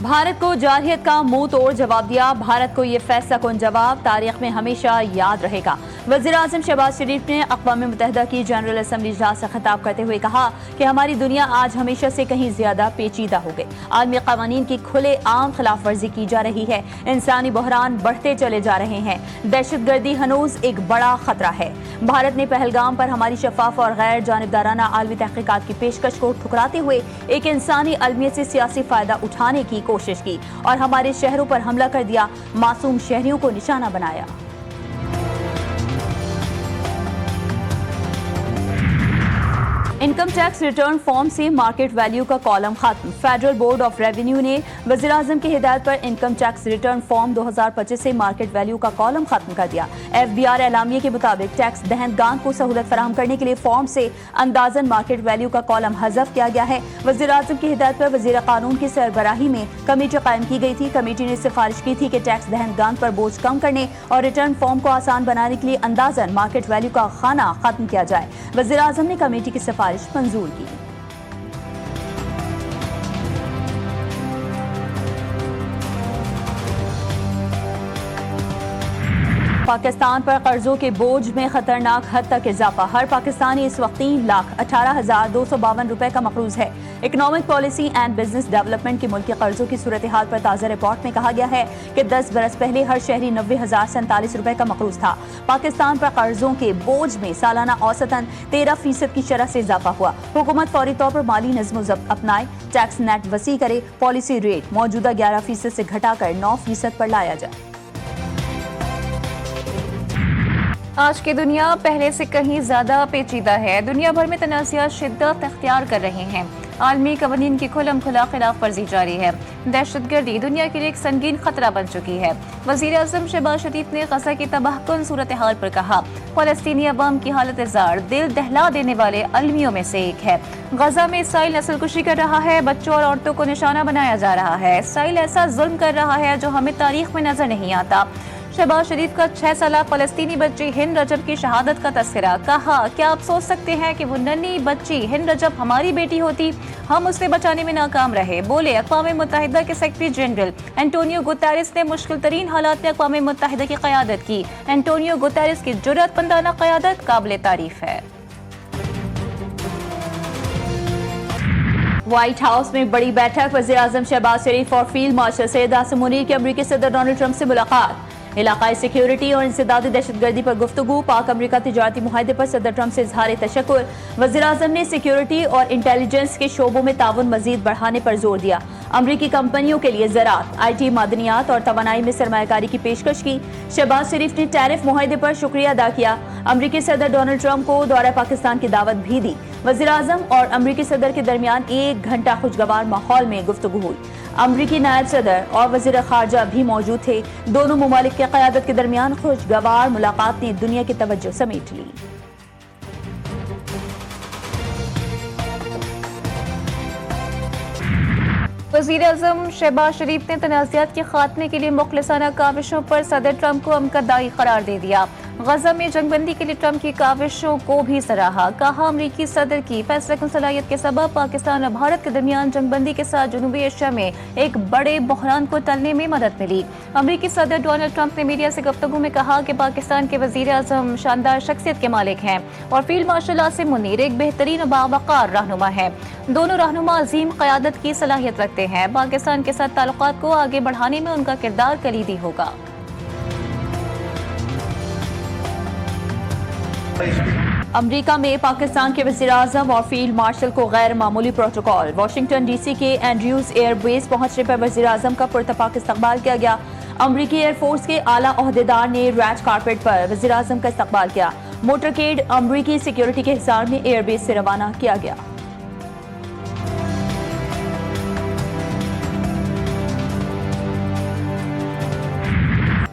भारत को जारहियत का मुंह तोड़ जवाब दिया। भारत को ये फैसला कुन जवाब तारीख में हमेशा याद रहेगा। वज़ीर-ए-आज़म शहबाज शरीफ ने अक़वाम मुत्तहिदा की जनरल असम्बली इजलास से खिताब करते हुए कहा कि हमारी दुनिया आज हमेशा से कहीं ज्यादा पेचीदा हो गई। आलमी क़वानीन की खुले आम खिलाफ वर्जी की जा रही है। इंसानी बहरान बढ़ते चले जा रहे हैं। दहशतगर्दी हनूज एक बड़ा खतरा है। भारत ने पहलगाम पर हमारी शफाफ और गैर जानिबदाराना आलमी तहक़ीक़ात की पेशकश को ठुकराते हुए एक इंसानी अलमियत से सियासी फ़ायदा उठाने की कोशिश की और हमारे शहरों पर हमला कर दिया, मासूम शहरियों को निशाना बनाया। इनकम टैक्स रिटर्न फॉर्म से मार्केट वैल्यू का कॉलम खत्म। फेडरल बोर्ड ऑफ रेवेन्यू ने वज़ीर-ए-आज़म की हिदायत पर इनकम टैक्स रिटर्न फॉर्म 2025 से मार्केट वैल्यू का कॉलम खत्म कर दिया। FBR एलामिये के मुताबिक टैक्स दहनगान को सहूलत फराहम करने के लिए फॉर्म से अंदाजन मार्केट वैल्यू का कॉलम हज़फ किया गया है। वज़ीर-ए-आज़म की हिदायत पर वज़ीर कानून की सरबराही में कमेटी कायम की गई थी। कमेटी ने सिफारिश की थी कि टैक्स दहनगान पर बोझ कम करने और रिटर्न फॉर्म को आसान बनाने के लिए अंदाजन मार्केट वैल्यू का खाना खत्म किया जाए। वज़ीर-ए-आज़म ने कमेटी की सिफारिश मंजूर की। पाकिस्तान पर कर्जों के बोझ में खतरनाक हद तक इजाफा। हर पाकिस्तानी इस वक्त 3,18,252 रुपए का मकरूज है। Economic policy and business development की मुल्की कर्जों की सूरत हाल पर ताज़ा रिपोर्ट में कहा गया है कि 10 बरस पहले हर शहरी 90,047 रुपए का मकरूज था। पाकिस्तान पर कर्जों के बोझ में सालाना औसतन 13% की शरह से इजाफा हुआ। हुकूमत फौरी तौर पर माली नज़्म ज़ब्त अपनाए, टैक्स नेट वसी करे, पॉलिसी रेट मौजूदा 11% से घटाकर 9% पर लाया जाए। आज की दुनिया पहले से कहीं ज्यादा पेचीदा है। दुनिया भर में तनाज़ात शिद्दत इख्तियार कर रहे हैं। आलमी कवानीन की खुलम खुला खिलाफ वर्जी जारी है। दहशतगर्दी दुनिया के लिए एक संगीन खतरा बन चुकी है। वज़ीर-ए-आज़म शहबाज शरीफ ने गज़ा की तबाहकुन सूरत हाल पर कहा, फ़लस्तीनी अवाम की हालत ज़ार दिल दहला देने वाले अलमियों में से एक है। गज़ा में इसराइल नस्ल कुशी कर रहा है, बच्चों और औरतों को निशाना बनाया जा रहा है। इसराइल ऐसा जुल्म कर रहा है जो हमें तारीख में नजर नहीं आता। शहबाज शरीफ का 6 साला फ़लस्तीनी बच्ची हिंद रजब की शहादत का तस्करा। कहा, क्या आप सोच सकते हैं कि वो नन्ही बच्ची हिंद रजब हमारी बेटी होती, हम उसे बचाने में नाकाम रहे। बोले, अक़वाम मुत्तहिदा के सेक्रेटरी जनरल एंटोनियो गुतेरेस ने मुश्किल तरीन हालात में अक़वाम मुत्तहिदा की क़यादत की। एंटोनियो गुतेरेस की जुर्रतमंदाना क़यादत काबिल तारीफ है। व्हाइट हाउस में बड़ी बैठक। वज़ीर-ए-आज़म शहबाज शरीफ और फील्ड मार्शल सैयद आसिम मुनीर की अमरीकी सदर डोनाल्ड ट्रंप से मुलाकात। इलाकाई सिक्योरिटी और इंसदादी दहशतगर्दी पर गुफ्तगू। पाक अमरीका तिजारती मुआहदे पर सदर ट्रंप से इजहार तशक्कुर। वज़ीर-ए-आज़म ने सिक्योरिटी और इंटेलिजेंस के शोबों में ताउन मजीद बढ़ाने पर जोर दिया। अमरीकी कंपनियों के लिए ज़राअत, IT, मादनियात और तवानाई में सरमायाकारी की पेशकश की। शहबाज शरीफ ने टैरिफ मुआहदे पर शुक्रिया अदा किया। अमरीकी सदर डोनाल्ड ट्रंप को दौरा पाकिस्तान की दावत भी दी। वज़ीर-ए-आज़म और अमरीकी सदर के दरमियान 1 घंटा खुशगवार माहौल में गुफ्तगू हुई। अमरीकी नायब सदर और वज़ीर ख़ारजा भी मौजूद थे। दोनों मुमालिक की क़यादत के दरमियान खुशगवार मुलाकात ने दुनिया की तवज्जो समेट ली। वज़ीर-ए-आज़म शहबाज शरीफ ने तनाज़ात के खात्मे के लिए मुखलिसाना काविशों पर सदर ट्रंप को अमकदाई करार दे दिया। गजा में जंगबंदी के लिए ट्रंप की काविशों को भी सराहा। कहा, अमरीकी सदर की फैसलाकुन सलाहियत के सबब पाकिस्तान और भारत के दरमियान जंगबंदी के साथ जनूबी एशिया में एक बड़े बहरान को टलने में मदद मिली। अमरीकी सदर डोनाल्ड ट्रंप ने मीडिया से गुफ्तगू में कहा कि पाकिस्तान के वज़ीर-ए-आज़म शानदार शख्सियत के मालिक हैं और फील्ड मार्शल आसिम मुनीर एक बेहतरीन और बावक़ार रहनुमा है। दोनों रहनुमा अजीम क़यादत की सलाहियत रखते हैं। पाकिस्तान के साथ ताल्लुकात को आगे बढ़ाने में उनका किरदार कलीदी होगा। अमरीका में पाकिस्तान के वज़ीर-ए-आज़म और फील्ड मार्शल को गैर मामूली प्रोटोकॉल। वाशिंगटन DC के एंड्रयूज एयरबेस पहुंचने पर वज़ीर-ए-आज़म का पुरतपाक इस्तकबाल किया गया। अमरीकी एयरफोर्स के आला ओहदेदार ने रेड कारपेट पर वज़ीर-ए-आज़म का इस्तकबाल किया। मोटरकेड अमरीकी सिक्योरिटी के हिसार में एयरबेस से रवाना किया गया।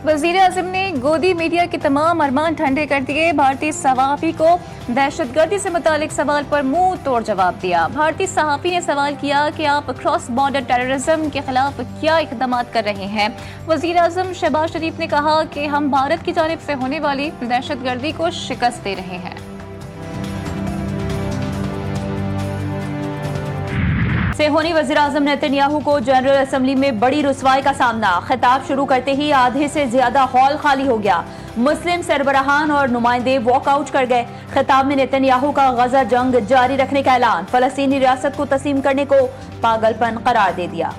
वज़ीर-ए-आज़म ने गोदी मीडिया के तमाम अरमान ठंडे कर दिए। भारतीय सहाफ़ी को दहशतगर्दी से मुतालिक सवाल पर मुंह तोड़ जवाब दिया। भारतीय सहाफ़ी ने सवाल किया कि आप क्रॉस बॉर्डर टेररिज्म के खिलाफ क्या इक़दाम कर रहे हैं। वज़ीर-ए-आज़म शहबाज शरीफ ने कहा कि हम भारत की जानिब से होने वाली दहशतगर्दी को शिकस्त दे रहे हैं। सेहोनी वज़ीर-ए-आज़म नेतन्याहू को जनरल असम्बली में बड़ी रुसवाई का सामना। खिताब शुरू करते ही आधे से ज्यादा हॉल खाली हो गया। मुस्लिम सरबराहान और नुमाइंदे वॉक आउट कर गए। खिताब में नेतन्याहू का गजा जंग जारी रखने का ऐलान, फलस्तीनी रियासत को तस्लीम करने को पागलपन करार दे दिया।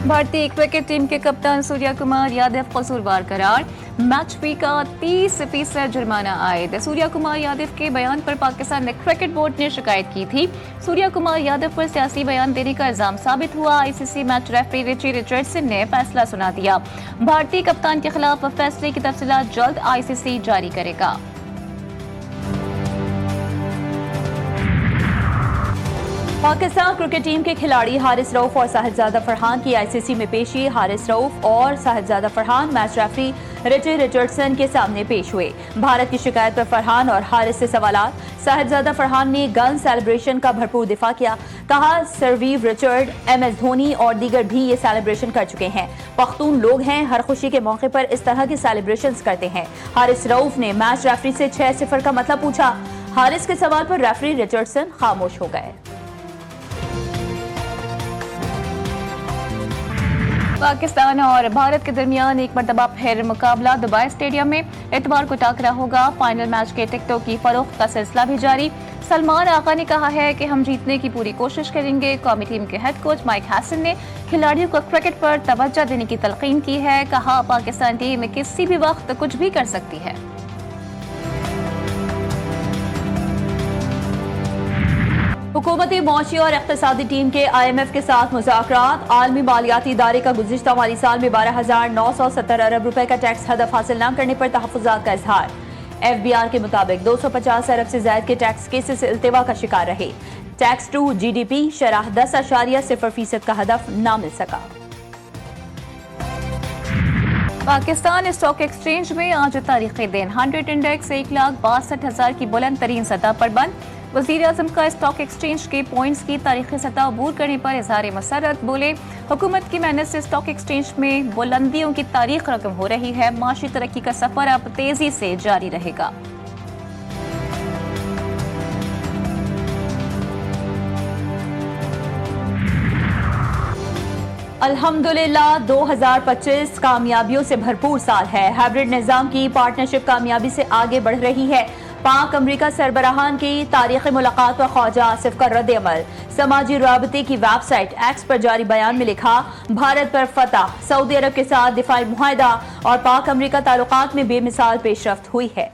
भारतीय क्रिकेट टीम के कप्तान सूर्या कुमार यादव कसूरवार करार, मैच फी का 30% जुर्माना आयद। सूर्या कुमार यादव के बयान पर पाकिस्तान क्रिकेट बोर्ड ने शिकायत की थी। सूर्या कुमार यादव पर सियासी बयान देने का इल्जाम साबित हुआ। ICC match referee Richie Richardson ने फैसला सुना दिया। भारतीय कप्तान के खिलाफ फैसले की तफसीलात जल्द आईसीसी जारी करेगा। पाकिस्तान क्रिकेट टीम के खिलाड़ी हारिस रऊफ और साहिदजादा फरहान की आईसीसी में पेशी। हारिस रऊफ और Sahibzada Farhan match referee Richie Richardson के सामने पेश हुए। भारत की शिकायत पर फरहान और हारिस से सवालात। साहिदजादा फरहान ने गन सेलिब्रेशन का भरपूर दिफा किया। कहा, सरवीव रिचर्ड, MS धोनी और दीगर भी ये सेलिब्रेशन कर चुके हैं। पख्तून लोग हैं, हर खुशी के मौके पर इस तरह की सेलिब्रेशंस करते हैं। हारिस रऊफ ने मैच रेफरी से 6-0 का मतलब पूछा। हारिस के सवाल पर रेफरी रिचर्डसन खामोश हो गए। पाकिस्तान और भारत के दरमियान एक मरतबा फिर मुकाबला दुबई स्टेडियम में इतवार को टाकरा होगा। फाइनल मैच के टिकटों की फरोख्त का सिलसिला भी जारी। सलमान आगा ने कहा है कि हम जीतने की पूरी कोशिश करेंगे। कौमी टीम के हेड कोच माइक हैसन ने खिलाड़ियों को क्रिकेट पर तवज्जो देने की तलकीन की है। कहा, पाकिस्तान टीम किसी भी वक्त कुछ भी कर सकती है। हुकूमती, मौशी और इक़्तिसादी टीम के IMF के साथ मुज़ाकरात। आलमी मालियाती इदारे का गुज़िश्ता माली साल में 12,970 अरब रुपए का टैक्स हदफ हासिल न करने पर तहफ़्फ़ुज़ात का इजहार। FBR के मुताबिक 250 अरब से ज़ायद के टैक्स केसेस इल्तिवा का शिकार रहे। टैक्स टू GDP शरह 10.0% का हदफ न मिल सका। पाकिस्तान स्टॉक एक्सचेंज में आज तारीखी दिन 100 इंडेक्स 1,62,000 की बुलंद तरीन सतह पर बंद। वज़ीर-ए-आज़म का स्टॉक एक्सचेंज के पॉइंट्स की तारीखी सतह अबूर करने पर इज़हार मसरत। बोले, हुकूमत की मेहनत से स्टॉक एक्सचेंज में बुलंदियों की तारीख रकम हो रही है। माशी तरक्की का सफर अब तेजी से जारी रहेगा। अल्हम्दुलिल्लाह 2025 कामयाबियों से भरपूर साल है। हाइब्रिड निज़ाम की पार्टनरशिप कामयाबी से आगे बढ़ रही है। पाक अमरीका सरबराहान की तारीखी मुलाकात पर ख्वाजा आसिफ का रद्द अमल। समाजी राबते की वेबसाइट एक्स पर जारी बयान में लिखा, भारत पर फतह, सऊदी अरब के साथ दिफाई मुआहदा और पाक अमरीका ताल्लुकात में बेमिसाल पेशरफ्त हुई है।